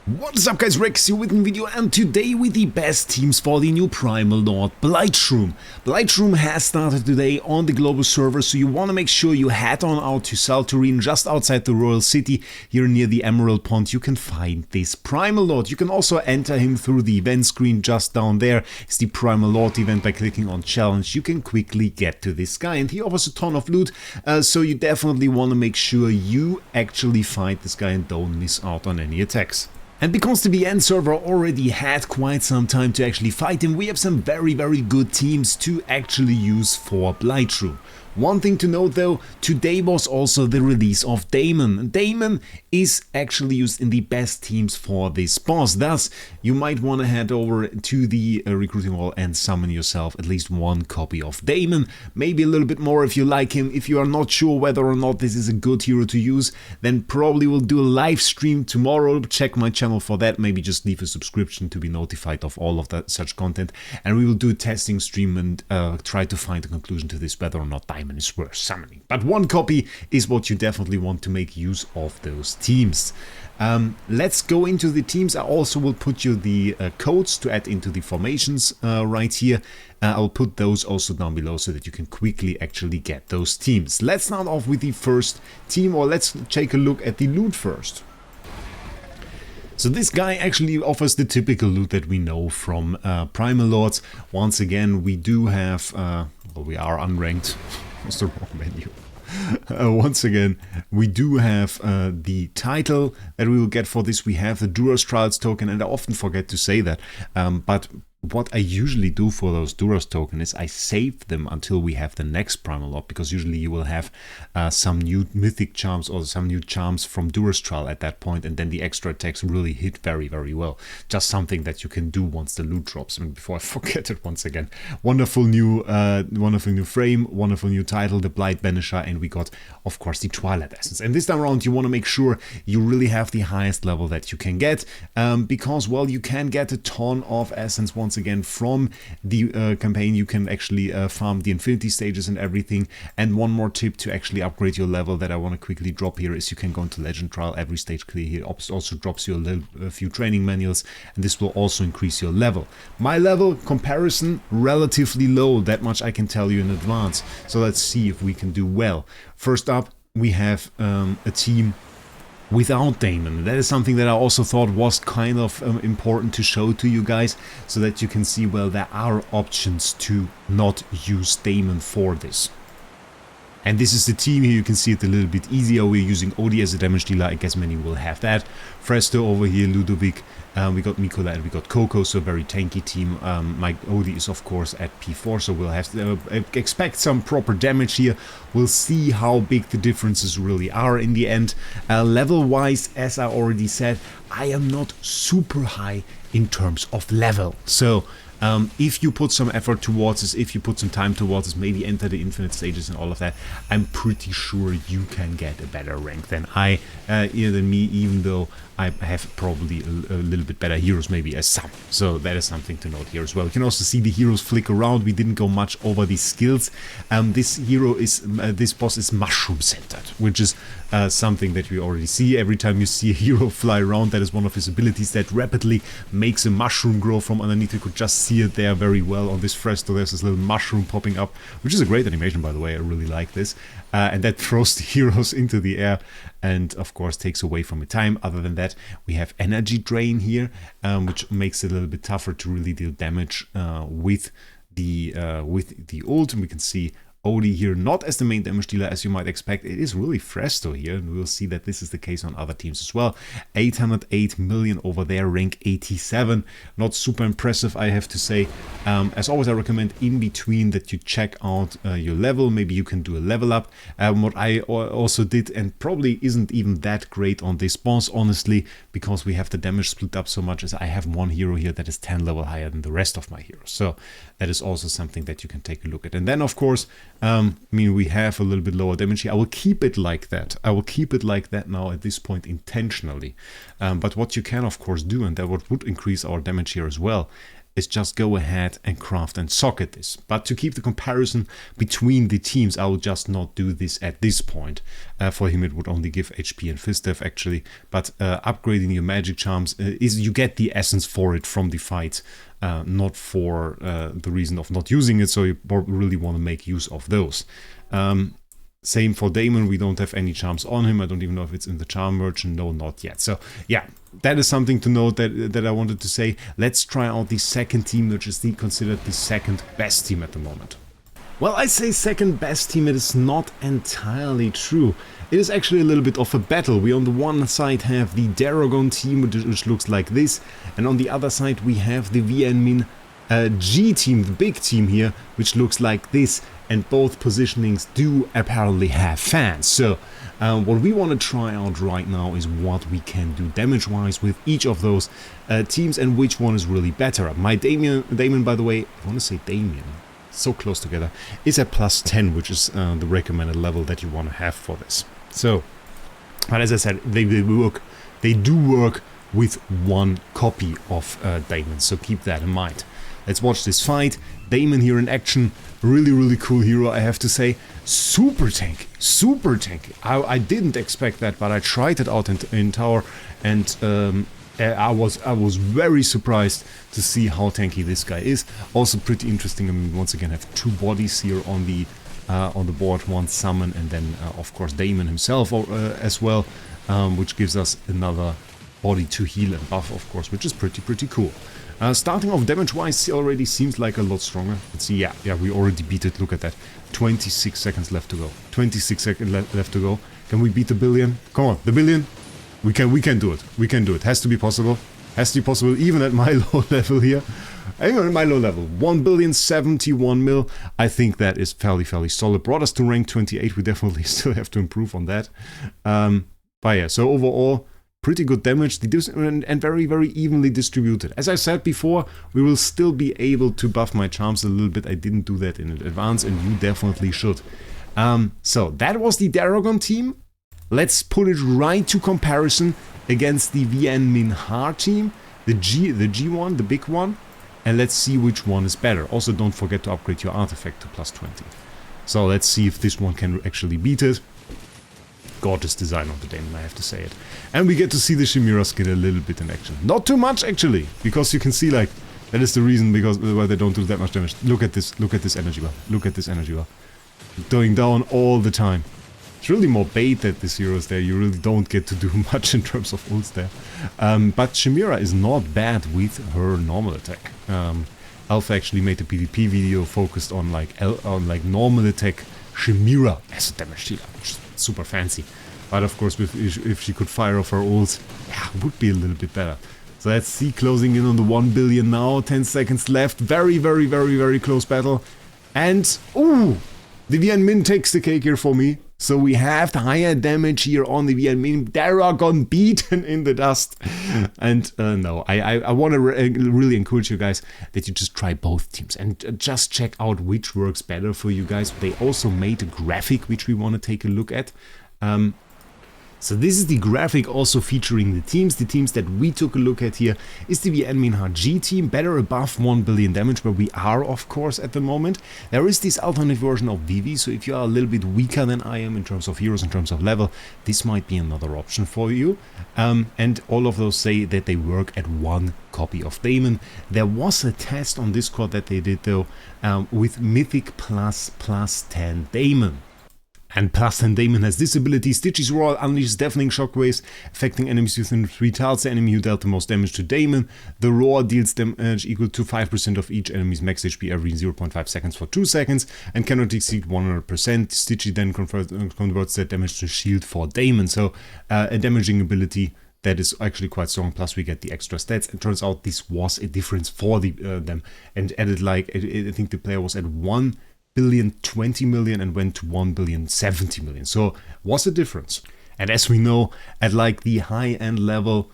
What is up guys, Wraec here with a video, and today with the best teams for the new Primal Lord Blightshroom. Blightshroom has started today on the global server, so you want to make sure you head on out to Saltarine, just outside the Royal City, here near the Emerald Pond. You can find this Primal Lord. You can also enter him through the event screen just down there. It's the Primal Lord event. By clicking on challenge, you can quickly get to this guy, and he offers a ton of loot, so you definitely want to make sure you actually fight this guy and don't miss out on any attacks. And because the BN server already had quite some time to actually fight him, we have some very good teams to actually use for Blightshroom. One thing to note though, today was also the release of Damon. Damon is actually used in the best teams for this boss, thus you might want to head over to the recruiting wall and summon yourself at least one copy of Damon, maybe a little bit more if you like him. If you are not sure whether or not this is a good hero to use, then probably we'll do a live stream tomorrow. Check my channel for that, maybe just leave a subscription to be notified of all of that such content, and we will do a testing stream and try to find a conclusion to this, whether or not Damon is worth summoning. But one copy is what you definitely want to make use of those teams. Let's go into the teams. I also will put you the codes to add into the formations right here. I'll put those also down below so that you can quickly actually get those teams. Let's start off with the first team, or let's take a look at the loot first. So this guy actually offers the typical loot that we know from Primal Lords. Once again, we do have, well, we are unranked. That's the wrong menu. Once again, we do have the title that we will get for this. We have the Duras Trials token, and I often forget to say that, but what I usually do for those Duras tokens is I save them until we have the next Primal Lord, because usually you will have some new mythic charms or some new charms from Duras Trial at that point, and then the extra attacks really hit very well. Just something that you can do once the loot drops. And before I forget it once again, wonderful new frame, wonderful new title, the Blight Banisher, and we got of course the Twilight Essence. And this time around you want to make sure you really have the highest level that you can get, because well, you can get a ton of essence once again from the campaign. You can actually farm the infinity stages and everything. And one more tip to actually upgrade your level that I want to quickly drop here is you can go into Legend Trial, every stage clear here also drops you a few training manuals, and this will also increase your level. My level comparison relatively low, that much I can tell you in advance, so let's see if we can do well. First up we have a team without Damon. That is something that I also thought was kind of important to show to you guys, so that you can see, well, there are options to not use Damon for this. And this is the team here. You can see it a little bit easier. We're using Odie as a damage dealer. I guess many will have that. Fresto over here, Ludovic. We got Mikola and we got Coco, so a very tanky team. My Odie is of course at P4, so we'll have to expect some proper damage here. We'll see how big the differences really are in the end. Level wise, as I already said, I am not super high in terms of level. So if you put some effort towards this, if you put some time towards this, maybe enter the infinite stages and all of that, I'm pretty sure you can get a better rank than than me, even though I have probably a little bit better heroes maybe as some. So that is something to note here as well. You can also see the heroes flick around. We didn't go much over the skills. This boss is mushroom centered, which is something that we already see. Every time you see a hero fly around, that is one of his abilities that rapidly makes a mushroom grow from underneath. You could just see it there very well on this Fresto. There's this little mushroom popping up, which is a great animation, by the way. I really like this. And that throws the heroes into the air and of course takes away from the time. Other than that, we have energy drain here, which makes it a little bit tougher to really deal damage with the ult. And we can see Odie here not as the main damage dealer as you might expect. It is really Fresto here, and we'll see that this is the case on other teams as well. 808 million over there, rank 87. Not super impressive, I have to say. As always, I recommend in between that you check out your level. Maybe you can do a level up. What I also did, and probably isn't even that great on this boss, honestly, because we have the damage split up so much, as I have one hero here that is 10 level higher than the rest of my heroes. So that is also something that you can take a look at. And then of course, I mean, we have a little bit lower damage here. I will keep it like that. I will keep it like that now at this point intentionally. But what you can of course do, and that would increase our damage here as well, is just go ahead and craft and socket this. But to keep the comparison between the teams, I will just not do this at this point. For him it would only give HP and Fist Def actually, but upgrading your magic charms is you get the essence for it from the fight, not for the reason of not using it, so you really want to make use of those. Same for Damon, we don't have any charms on him. I don't even know if it's in the charm merchant. No, not yet. So yeah, that is something to note that I wanted to say. Let's try out the second team, which is considered the second best team at the moment. Well, I say second best team, it is not entirely true. It is actually a little bit of a battle. We on the one side have the Daragon team, which looks like this, and on the other side we have the Vietmin G team, the big team here, which looks like this. And both positionings do apparently have fans. So what we want to try out right now is what we can do damage-wise with each of those teams and which one is really better. My Damon, by the way, I want to say Damien, so close together, is at plus 10, which is the recommended level that you want to have for this. So, but as I said, they do work with one copy of Damon, so keep that in mind. Let's watch this fight. Damon here in action. Really cool hero, I have to say. Super tanky, super tanky. I didn't expect that, but I tried it out in tower, and I was very surprised to see how tanky this guy is. Also pretty interesting. I mean, once again, have two bodies here on the board, one summon, and then of course Damon himself as well, which gives us another body to heal and buff, of course, which is pretty cool. Starting off damage-wise already seems like a lot stronger. Let's see, yeah, we already beat it, look at that. 26 seconds left to go. 26 seconds left to go. Can we beat the billion? Come on, the billion? We can do it. We can do it. Has to be possible. Has to be possible even at my low level here. Even at my low level. 1,071 mil. I think that is fairly solid. Brought us to rank 28. We definitely still have to improve on that. But yeah, so overall, pretty good damage and very evenly distributed. As I said before, we will still be able to buff my charms a little bit. I didn't do that in advance, and you definitely should. So that was the Daragon team. Let's put it right to comparison against the Vietmin Har team, the G one, the big one, and let's see which one is better. Also, don't forget to upgrade your artifact to plus 20. So let's see if this one can actually beat it. Gorgeous design of the Damon, I have to say it. And we get to see the Chimera skin a little bit in action. Not too much actually, because you can see, like, that is the reason why they don't do that much damage. Look at this energy bar. Look at this energy bar. Going down all the time. It's really more bait that this hero is there. You really don't get to do much in terms of ults there. But Chimera is not bad with her normal attack. Alpha actually made a PvP video focused on like normal attack Chimera as a damage dealer, which is super fancy. But of course, if she could fire off her ults, yeah, it would be a little bit better. So let's see, closing in on the 1 billion now. 10 seconds left. Very close battle. And, ooh, the Vietmin takes the cake here for me. So we have the higher damage here on the Vietmin. Daragon beaten in the dust. And no, I want to really encourage you guys that you just try both teams and just check out which works better for you guys. They also made a graphic which we want to take a look at. So this is the graphic also featuring the teams. The teams that we took a look at here is the Vietmin Har G team, better above 1 billion damage, where we are, of course, at the moment. There is this alternate version of Vivi, so if you are a little bit weaker than I am in terms of heroes, in terms of level, this might be another option for you. And all of those say that they work at one copy of Damon. There was a test on Discord that they did, though, with Mythic plus 10 Damon. And plus 10 Damon has this ability: Stitch's Roar unleashes deafening shockwaves, affecting enemies within 3 tiles. The enemy who dealt the most damage to Damon. The Roar deals damage equal to 5% of each enemy's max HP every 0.5 seconds for 2 seconds and cannot exceed 100%. Stitchy then converts that damage to shield for Damon. So a damaging ability that is actually quite strong, plus we get the extra stats. It turns out this was a difference for them, and added, like, I think the player was at 1,020 million and went to 1,070 million. So was a difference. And as we know, at like the high-end level,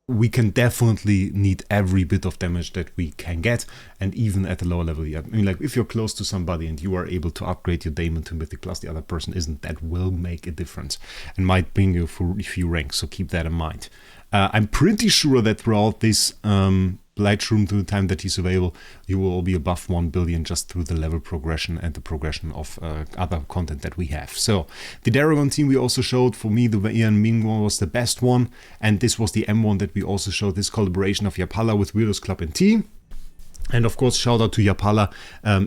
we can definitely need every bit of damage that we can get, and even at the lower level, yeah. I mean, like, if you're close to somebody and you are able to upgrade your Damon to Mythic plus the other person isn't, that will make a difference and might bring you for a few ranks, so keep that in mind. I'm pretty sure that throughout this Blightshroom to the time that he's available, you will all be above 1 billion just through the level progression and the progression of other content that we have. So the Daragon team we also showed. For me, the Ian Ming one was the best one, and this was the M1 that we also showed, this collaboration of Yapala with Weirdos Club and T. And of course, shout out to Yapala,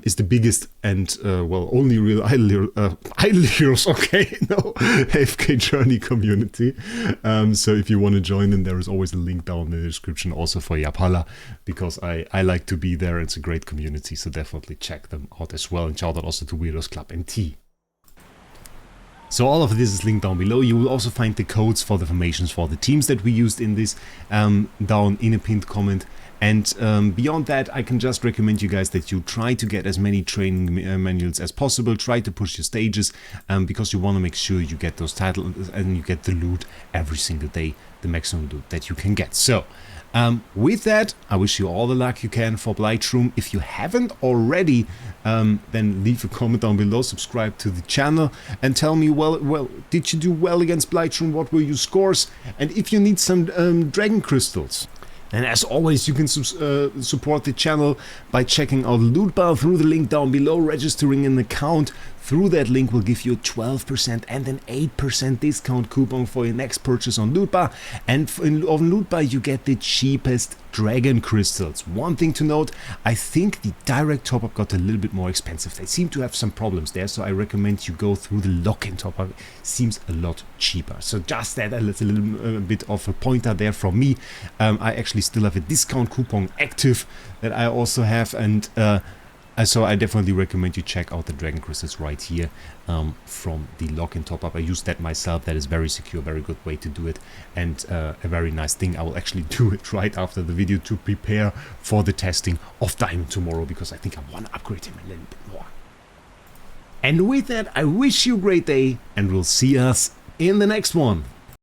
is the biggest and, well, only real Idle Heroes, okay, no, AFK Journey community. So if you want to join in, there is always a link down in the description also for Yapala, because I like to be there. It's a great community, so definitely check them out as well. And shout out also to Weirdos Club and T. So all of this is linked down below. You will also find the codes for the formations for the teams that we used in this down in a pinned comment. And beyond that, I can just recommend you guys that you try to get as many training manuals as possible. Try to push your stages because you want to make sure you get those titles and you get the loot every single day, the maximum loot that you can get. So with that, I wish you all the luck you can for Blightshroom. If you haven't already, then leave a comment down below, subscribe to the channel, and tell me, well, did you do well against Blightshroom? What were your scores? And if you need some dragon crystals. And as always, you can support the channel by checking out Loot Bar through the link down below. Registering an account through that link will give you a 12% and an 8% discount coupon for your next purchase on Loot Bar. And on Loot Bar, you get the cheapest dragon crystals. One thing to note, I think the direct top-up got a little bit more expensive. They seem to have some problems there, so I recommend you go through the lock-in top-up. Seems a lot cheaper. So just that, it's a little bit of a pointer there from me. I actually still have a discount coupon active that I also have, and so I definitely recommend you check out the dragon crystals right here from the lock-in top-up. I use that myself. That is very secure, very good way to do it, and a very nice thing. I will actually do it right after the video to prepare for the testing of Damon tomorrow, because I think I want to upgrade him a little bit more. And with that, I wish you a great day, and we'll see us in the next one.